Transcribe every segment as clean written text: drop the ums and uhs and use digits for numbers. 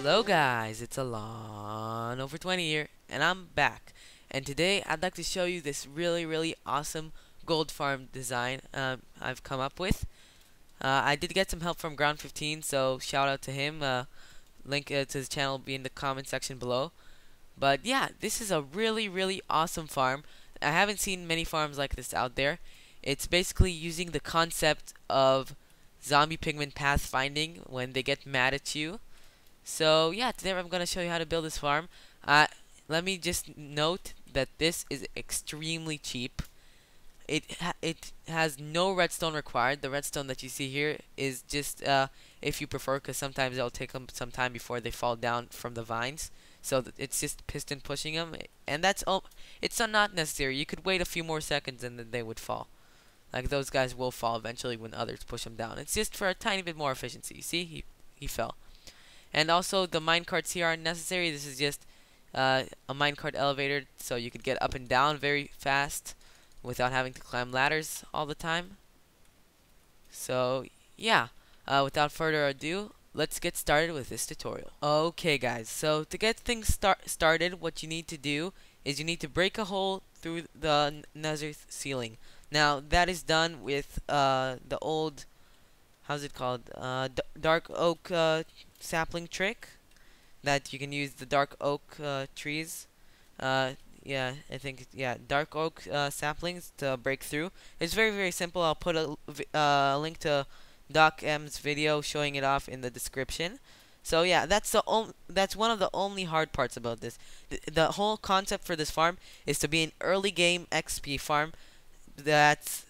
Hello guys, it's Alon over 20 here, and I'm back. And today I'd like to show you this really awesome gold farm design I've come up with. I did get some help from Ground 15, so shout out to him. Link to his channel will be in the comment section below. But yeah, this is a really awesome farm. I haven't seen many farms like this out there. It's basically using the concept of zombie pigman pathfinding when they get mad at you. So yeah, today I'm going to show you how to build this farm. Let me just note that this is extremely cheap. It has no redstone required. The redstone that you see here is just if you prefer, because sometimes it'll take them some time before they fall down from the vines. So it's just piston pushing them, and that's all. It's not necessary. You could wait a few more seconds and then they would fall. Like those guys will fall eventually when others push them down. It's just for a tiny bit more efficiency. You see, he fell. And also the minecarts here aren't necessary. This is just a minecart elevator, so you could get up and down very fast without having to climb ladders all the time. So yeah, without further ado, let's get started with this tutorial. Okay guys, so to get things started, what you need to do is you need to break a hole through the nether ceiling. Now that is done with the old, how's it called, dark oak sapling trick, that you can use the dark oak trees, yeah, I think, yeah, dark oak saplings to break through. It's very simple. I'll put a link to Doc M's video showing it off in the description. So yeah, that's one of the only hard parts about this. The whole concept for this farm is to be an early game XP farm that's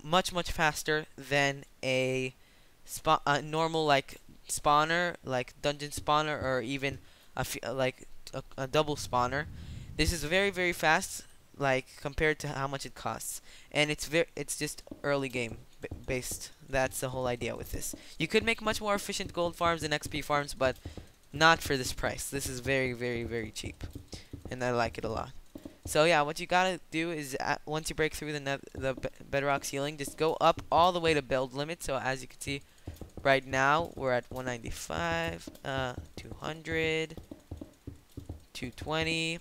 much faster than a normal like spawner, like dungeon spawner, or even a double spawner. This is very fast, like compared to how much it costs, and it's just early game based. That's the whole idea with this. You could make much more efficient gold farms and XP farms, but not for this price. This is very cheap, and I like it a lot. So yeah, what you gotta do is once you break through the bedrock ceiling, just go up all the way to build limit. So as you can see, right now we're at 195, 200, 220.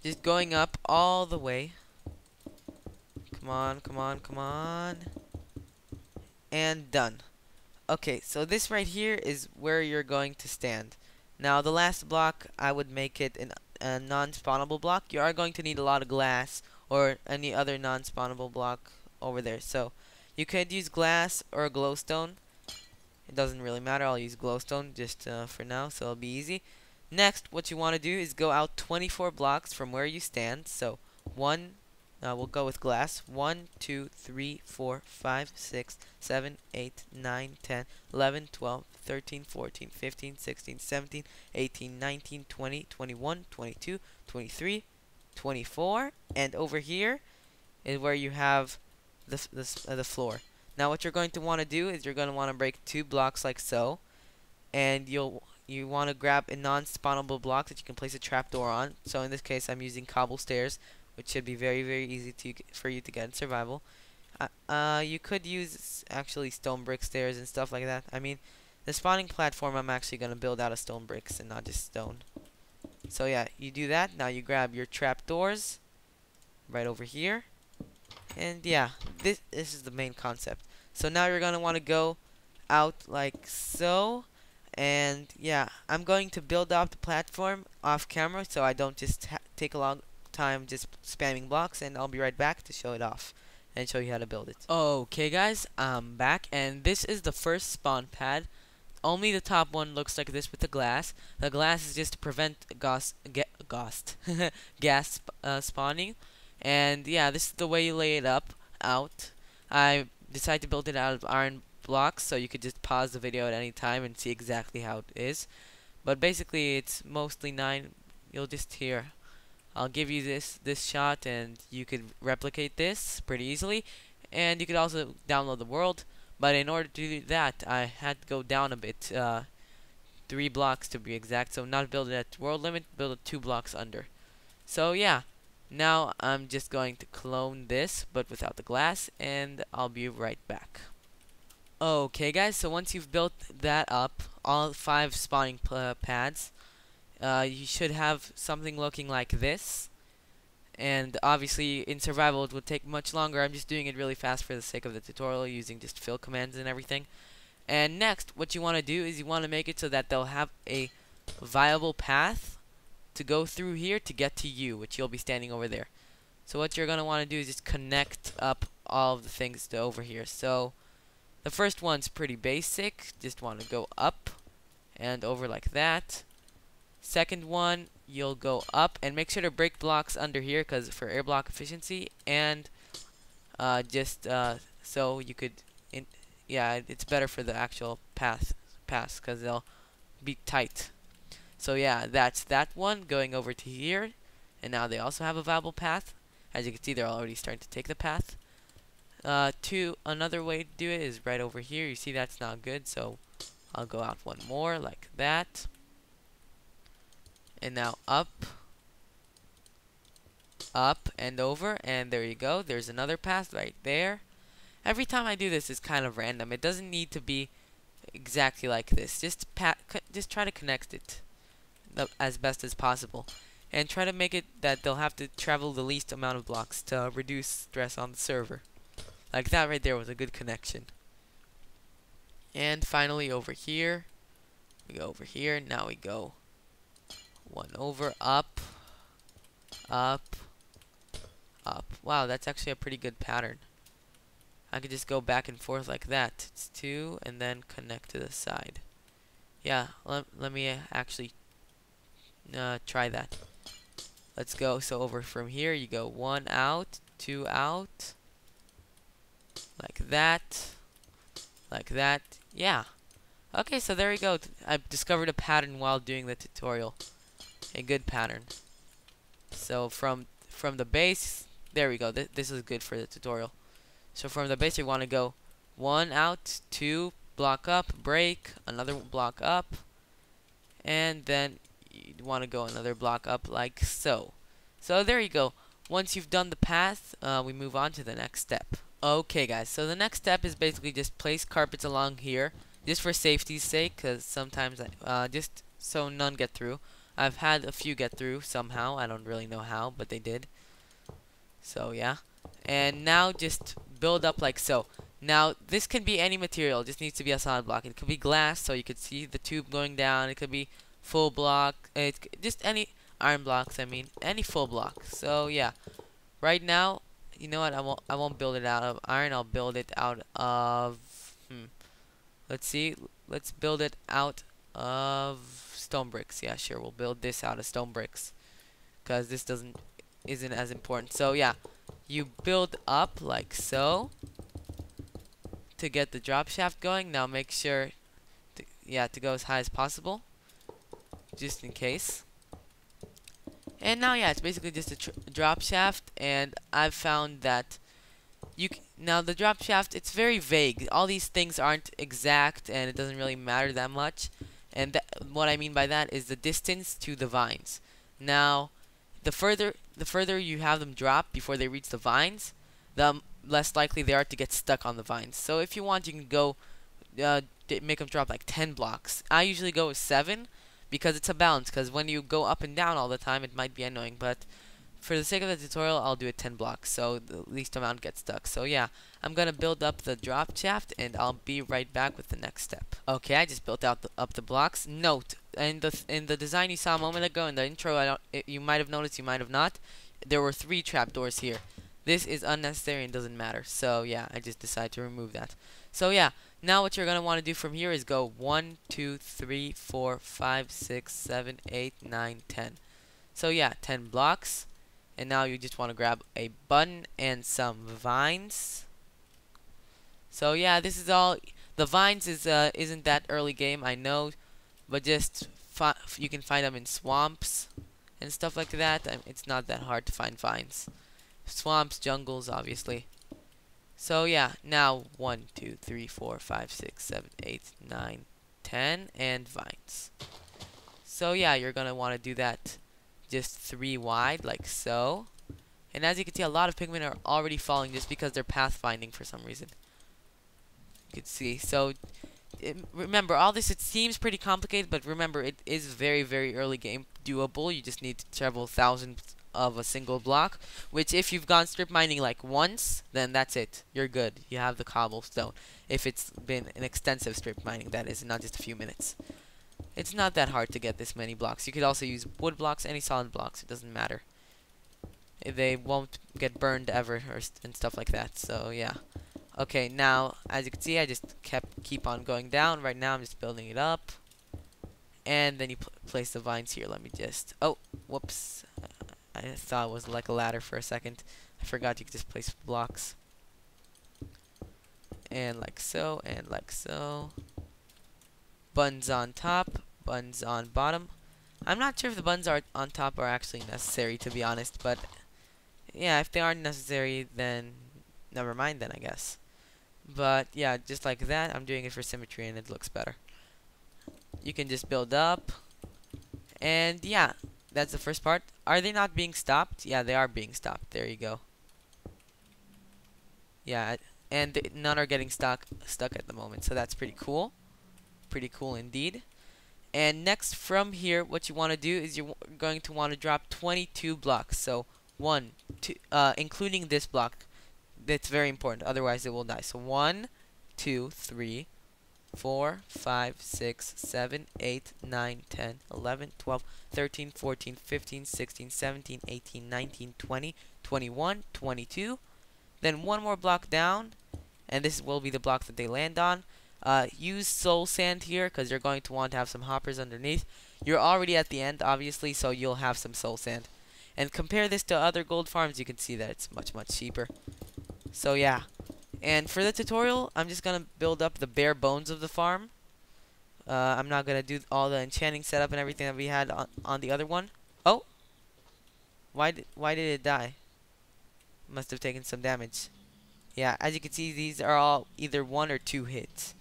Just going up all the way. Come on. And done. Okay, so this right here is where you're going to stand. Now the last block, I would make it a non-spawnable block. You are going to need a lot of glass or any other non-spawnable block over there. So you could use glass or glowstone. It doesn't really matter. I'll use glowstone just for now, so it'll be easy. Next, what you want to do is go out 24 blocks from where you stand. So we'll go with glass. 1, 2, 3, 4, 5, 6, 7, 8, 9, 10, 11, 12, 13, 14, 15, 16, 17, 18, 19, 20, 21, 22, 23, 24, and over here is where you have the floor. Now what you're going to want to do is you're going to want to break 2 blocks like so, and you want to grab a non-spawnable block that you can place a trapdoor on. So in this case, I'm using cobble stairs, which should be very easy for you to get in survival. You could use actually stone brick stairs and stuff like that. I mean, the spawning platform, I'm actually going to build out of stone bricks and not just stone. So yeah, you do that. Now you grab your trapdoors right over here. And yeah, this is the main concept. So now you're going to want to go out like so. And yeah, I'm going to build up the platform off camera so I don't just take a long time just spamming blocks, and I'll be right back to show it off and show you how to build it. Okay guys, I'm back, and this is the first spawn pad. Only the top one looks like this with the glass. The glass is just to prevent gas spawning. And yeah, this is the way you lay it out. I decided to build it out of iron blocks, so you could just pause the video at any time and see exactly how it is. But basically it's mostly 9. You'll just hear, I'll give you this shot, and you could replicate this pretty easily. And you could also download the world, but in order to do that I had to go down a bit, 3 blocks to be exact. So not build it at world limit, build it 2 blocks under. So yeah, now I'm just going to clone this but without the glass, and I'll be right back. Okay guys, so once you've built that up, all 5 spawning pads, you should have something looking like this. And obviously in survival it would take much longer. I'm just doing it really fast for the sake of the tutorial, using just fill commands and everything. And next, what you want to do is you want to make it so that they'll have a viable path to go through here to get to you, which you'll be standing over there. So what you're going to want to do is just connect up all of the things to over here. So the first one's pretty basic. Just want to go up and over like that. Second one, you'll go up and make sure to break blocks under here because for air block efficiency, and so you could, yeah, it's better for the actual pass because they'll be tight. So yeah, that's that one going over to here, and now they also have a viable path. As you can see, they're already starting to take the path. Another way to do it is right over here. You see that's not good, so I'll go out one more like that. And now up, and over, and there you go. There's another path right there. Every time I do this is kind of random. It doesn't need to be exactly like this. Just try to connect it as best as possible, and try to make it that they'll have to travel the least amount of blocks to reduce stress on the server. Like that right there was a good connection. And finally over here, we go over here. Now we go one over, up, up, up. Wow, that's actually a pretty good pattern. I could just go back and forth like that. It's 2 and then connect to the side. Yeah, let me actually try that. Let's go. So over from here you go 1 out, 2 out, like that, like that. Yeah. Okay, so there you go. I've discovered a pattern while doing the tutorial. A good pattern. So from the base, there we go. This is good for the tutorial. So from the base, you want to go 1 out, 2, block up, break, another block up, and then you want to go another block up like so. So there you go. Once you've done the path, we move on to the next step. Okay guys, so the next step is basically just place carpets along here, just for safety's sake, because sometimes just so none get through. I've had a few get through somehow. I don't really know how, but they did. So yeah. And now just build up like so. Now this can be any material. It just needs to be a solid block. It could be glass, so you could see the tube going down. It could be full block. Just any iron blocks. I mean, any full block. So yeah. Right now, you know what? I won't build it out of iron. I'll build it out of. Let's see. Let's build it out of stone bricks. Yeah, sure. We'll build this out of stone bricks, because this isn't as important. So yeah, you build up like so to get the drop shaft going. Now make sure to go as high as possible, just in case. And now yeah, it's basically just a drop shaft, and I've found that now the drop shaft, it's very vague. All these things aren't exact, and it doesn't really matter that much. And what I mean by that is the distance to the vines. Now, the further you have them drop before they reach the vines, the less likely they are to get stuck on the vines. So if you want, you can go make them drop like 10 blocks. I usually go with 7 because it's a balance. Because when you go up and down all the time, it might be annoying. But for the sake of the tutorial, I'll do it 10 blocks, so the least amount gets stuck. So yeah, I'm gonna build up the drop shaft, and I'll be right back with the next step. Okay, I just built out up the blocks. Note, in the design you saw a moment ago in the intro, you might have noticed, you might have not, there were 3 trapdoors here. This is unnecessary and doesn't matter. So yeah, I just decided to remove that. So yeah, now what you're gonna want to do from here is go 1, 2, 3, 4, 5, 6, 7, 8, 9, 10. So yeah, 10 blocks. And now you just want to grab a button and some vines. So yeah, this is all. The vines isn't that early game, I know, but just you can find them in swamps and stuff like that. It's not that hard to find vines. Swamps, jungles, obviously. So yeah, now 1, 2, 3, 4, 5, 6, 7, 8, 9, 10, and vines. So yeah, you're gonna want to do that just 3 wide, like so. And as you can see, a lot of pigmen are already falling just because they're pathfinding for some reason. You can see. So remember, all this, it seems pretty complicated, but remember, it is very, very early game doable. You just need to travel thousands of a single block, which if you've gone strip mining like once, then that's it. You're good. You have the cobblestone. If it's been an extensive strip mining, that is, not just a few minutes. It's not that hard to get this many blocks. You could also use wood blocks, any solid blocks. It doesn't matter. They won't get burned ever and stuff like that. So yeah. Okay, now as you can see, I just keep on going down. Right now, I'm just building it up, and then you place the vines here. Let me just. Oh, whoops! I thought it was like a ladder for a second. I forgot you could just place blocks, and like so, and like so. Buns on top, buns on bottom. I'm not sure if the buns are on top are actually necessary, to be honest, but yeah, if they aren't necessary, then never mind then, I guess. But yeah, just like that, I'm doing it for symmetry and it looks better. You can just build up, and yeah, that's the first part. Are they not being stopped? Yeah, they are being stopped. There you go. Yeah, and none are getting stuck at the moment, so that's pretty cool. Pretty cool indeed. And next from here, what you want to do is you're going to want to drop 22 blocks. So 1, 2, including this block. That's very important, otherwise it will die. So 1, 2, 3, 4, 5, 6, 7, 8, 9, 10, 11, 12, 13, 14, 15, 16, 17, 18, 19, 20, 21, 22. Then one more block down, and this will be the block that they land on. Use soul sand here because you're going to want to have some hoppers underneath. You're already at the end, obviously, so you'll have some soul sand. And compare this to other gold farms, you can see that it's much, much cheaper. So yeah. And for the tutorial, I'm just going to build up the bare bones of the farm. I'm not going to do all the enchanting setup and everything that we had on the other one. Oh! Why did it die? Must have taken some damage. Yeah, as you can see, these are all either 1 or 2 hits.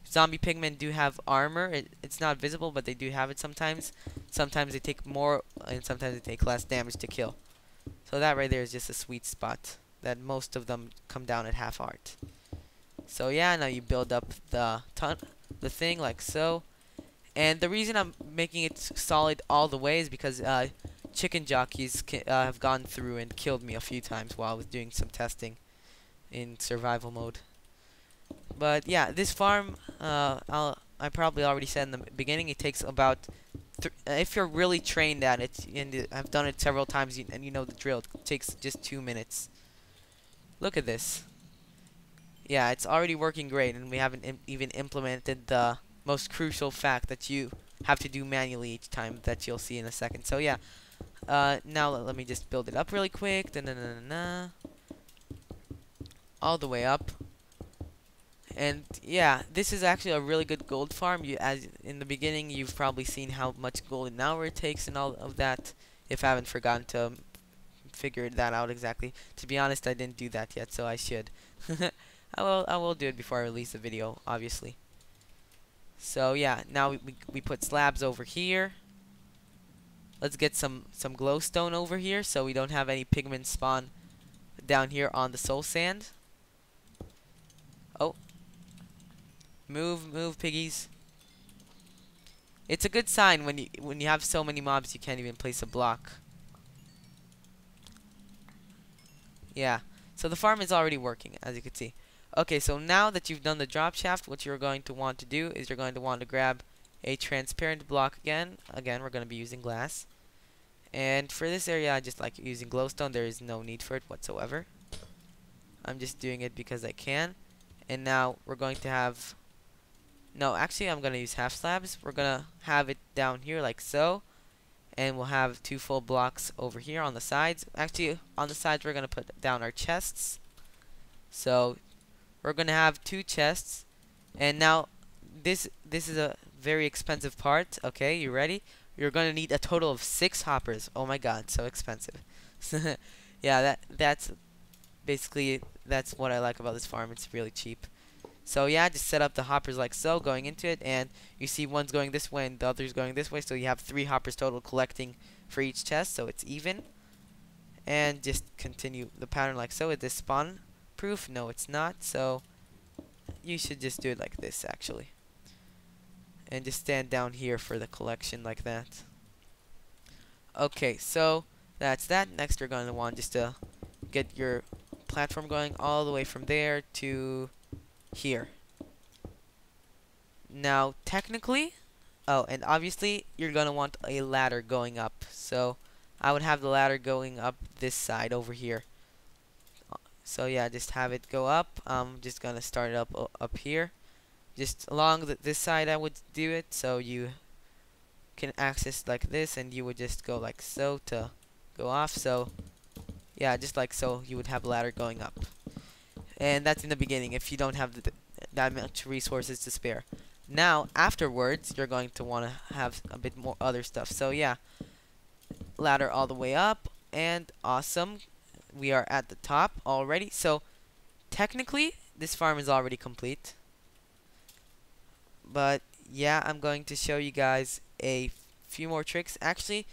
Zombie pigmen do have armor. It's not visible, but they do have it sometimes. Sometimes they take more, and sometimes they take less damage to kill. So that right there is just a sweet spot that most of them come down at half heart. So yeah, now you build up the thing like so. And the reason I'm making it solid all the way is because chicken jockeys have gone through and killed me a few times while I was doing some testing in survival mode. But yeah, this farm, I probably already said in the beginning, it takes about, if you're really trained at it, and I've done it several times, and you know the drill, it takes just 2 minutes. Look at this. Yeah, it's already working great, and we haven't even implemented the most crucial fact that you have to do manually each time that you'll see in a second. So yeah, now let me just build it up really quick. All the way up. And yeah, this is actually a really good gold farm. As in the beginning, you've probably seen how much gold an hour it takes and all of that. If I haven't forgotten to figure that out exactly. To be honest, I didn't do that yet, so I should. I will do it before I release the video, obviously. So yeah, now we put slabs over here. Let's get some glowstone over here so we don't have any pigment spawn down here on the soul sand. Oh. Move, piggies. It's a good sign when you have so many mobs you can't even place a block. Yeah. So the farm is already working, as you can see. Okay, so now that you've done the drop shaft, what you're going to want to do is you're going to want to grab a transparent block again. Again, we're going to be using glass. And for this area, I just like using glowstone. There is no need for it whatsoever. I'm just doing it because I can. And now we're going to have... No, actually, I'm going to use half slabs. We're going to have it down here like so. And we'll have 2 full blocks over here on the sides. Actually, on the sides, we're going to put down our chests. So, we're going to have 2 chests. And now, this is a very expensive part. Okay, you ready? You're going to need a total of 6 hoppers. Oh my god, so expensive. Yeah, that's basically, that's what I like about this farm. It's really cheap. So yeah, just set up the hoppers like so, going into it, and you see one's going this way and the other's going this way, so you have 3 hoppers total collecting for each chest, so it's even. And just continue the pattern like so. Is this spawn proof? No, it's not, so you should just do it like this, actually. and just stand down here for the collection like that. Okay, so that's that. Next, you're going to want just to get your platform going all the way from there to here. Now, technically, oh, and obviously, you're going to want a ladder going up. So, I would have the ladder going up this side over here. So, yeah, just have it go up. I'm just going to start it up here. Just along this side, I would do it. So, you can access like this, and you would just go like so to go off. So, yeah, just like so, you would have a ladder going up. And that's in the beginning if you don't have that much resources to spare. Now, afterwards, you're going to want to have a bit more other stuff. So, yeah, ladder all the way up, and awesome. We are at the top already. So, technically, this farm is already complete. But, yeah, I'm going to show you guys a few more tricks. Actually,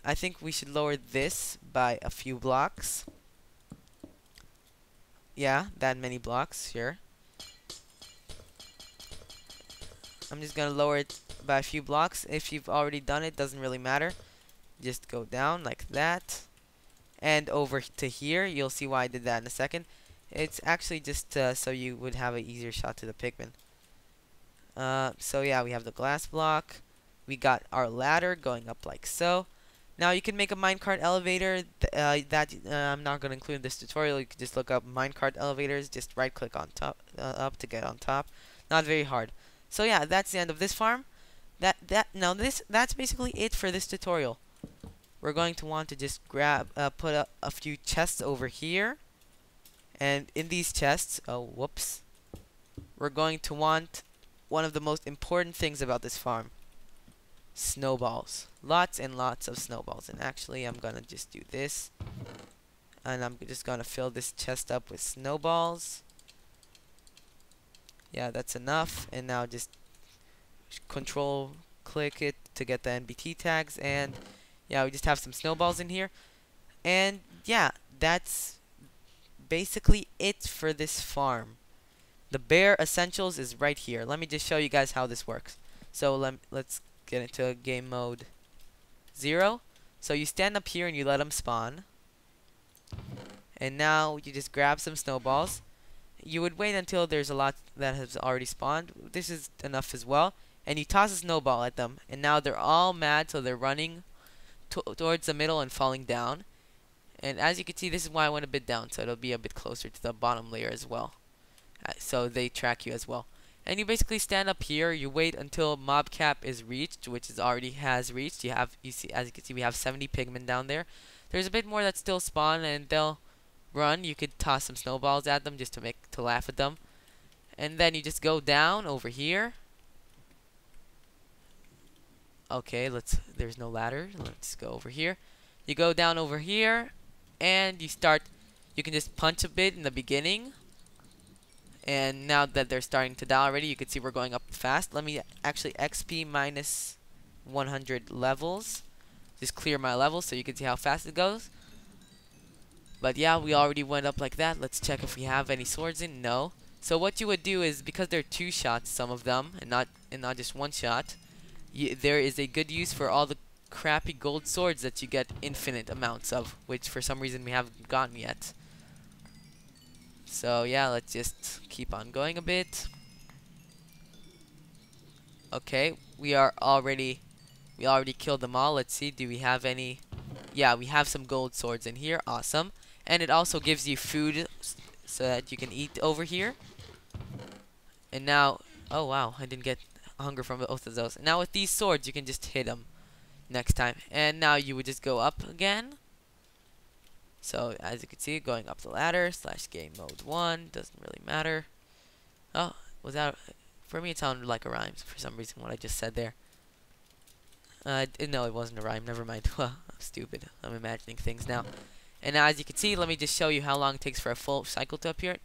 I think we should lower this by a few blocks. Yeah, that many blocks, sure. I'm just gonna lower it by a few blocks. If you've already done it, doesn't really matter. Just go down like that. And over to here, you'll see why I did that in a second. It's actually just so you would have an easier shot to the pigmen. So yeah, we have the glass block. We got our ladder going up like so. Now you can make a minecart elevator. I'm not going to include in this tutorial. You can just look up minecart elevators. Just right click on top up to get on top. Not very hard. So yeah, that's the end of this farm. That's basically it for this tutorial. We're going to want to just put a few chests over here, and in these chests, we're going to want one of the most important things about this farm: snowballs. Lots and lots of snowballs. And actually, I'm gonna just do this, and I'm just gonna fill this chest up with snowballs. Yeah, that's enough. And now just control click it to get the NBT tags, and yeah, we just have some snowballs in here. And yeah, that's basically it for this farm. The bare essentials is right here. Let me just show you guys how this works. So let's get into game mode 0. So you stand up here and you let them spawn. And now you just grab some snowballs. You would wait until there's a lot that has already spawned. This is enough as well. And you toss a snowball at them. And now they're all mad, so they're running towards the middle and falling down. And as you can see, this is why I went a bit down, so it'll be a bit closer to the bottom layer as well. So they track you as well. And you basically stand up here. You wait until mob cap is reached, which is already has reached. You see, as you can see, we have 70 pigmen down there. There's a bit more that still spawn, and they'll run. You could toss some snowballs at them just to laugh at them. And then you just go down over here. Okay, there's no ladder. Let's go over here. You go down over here, and you can just punch a bit in the beginning. And now that they're starting to die already, you can see we're going up fast. Let me actually XP minus 100 levels. Just clear my levels so you can see how fast it goes. But yeah, we already went up like that. Let's check if we have any swords in. No. So what you would do is, because they're 2 shots, some of them, and not just 1 shot, there is a good use for all the crappy gold swords that you get infinite amounts of, which for some reason we haven't gotten yet. So yeah, let's just keep on going a bit. Okay, we already killed them all. Let's see, do we have any? Yeah, we have some gold swords in here. Awesome. And it also gives you food so that you can eat over here. And now, oh wow, I didn't get hunger from both of those. Now with these swords, you can just hit them next time. And now you would just go up again. So as you can see, going up the ladder / game mode 1 doesn't really matter. Oh, for me it sounded like a rhyme for some reason what I just said there. No, it wasn't a rhyme. Never mind. Well, I'm stupid. I'm imagining things now. And now, as you can see, let me just show you how long it takes for a full cycle to appear.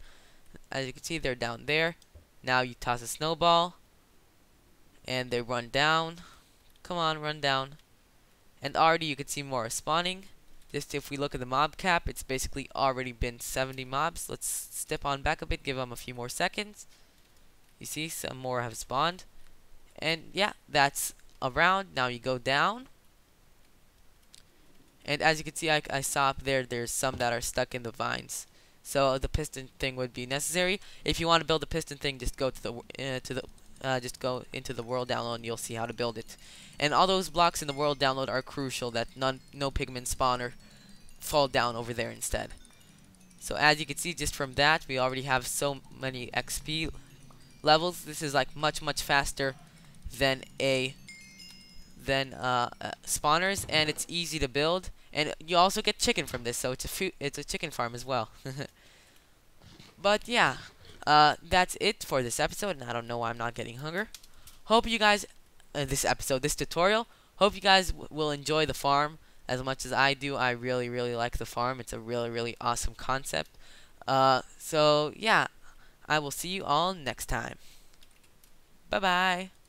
As you can see, they're down there. Now you toss a snowball, and they run down. Come on, run down. And already you can see more spawning. Just if we look at the mob cap, it's basically already been 70 mobs. Let's step on back a bit, give them a few more seconds. You see, some more have spawned. And yeah, that's around. Now you go down. And as you can see, I saw up there, there's some that are stuck in the vines. So the piston thing would be necessary. If you want to build a piston thing, just go just go into the world download and you'll see how to build it. And all those blocks in the world download are crucial that no pigment spawner fall down over there instead. So as you can see, just from that, we already have so many XP levels. This is like much faster than spawners, and it's easy to build. And you also get chicken from this, so it's a chicken farm as well. But yeah, that's it for this episode, and I don't know why I'm not getting hunger. Hope you guys, this tutorial, hope you guys will enjoy the farm as much as I do. I really like the farm. It's a really awesome concept. So yeah, I will see you all next time. Bye bye.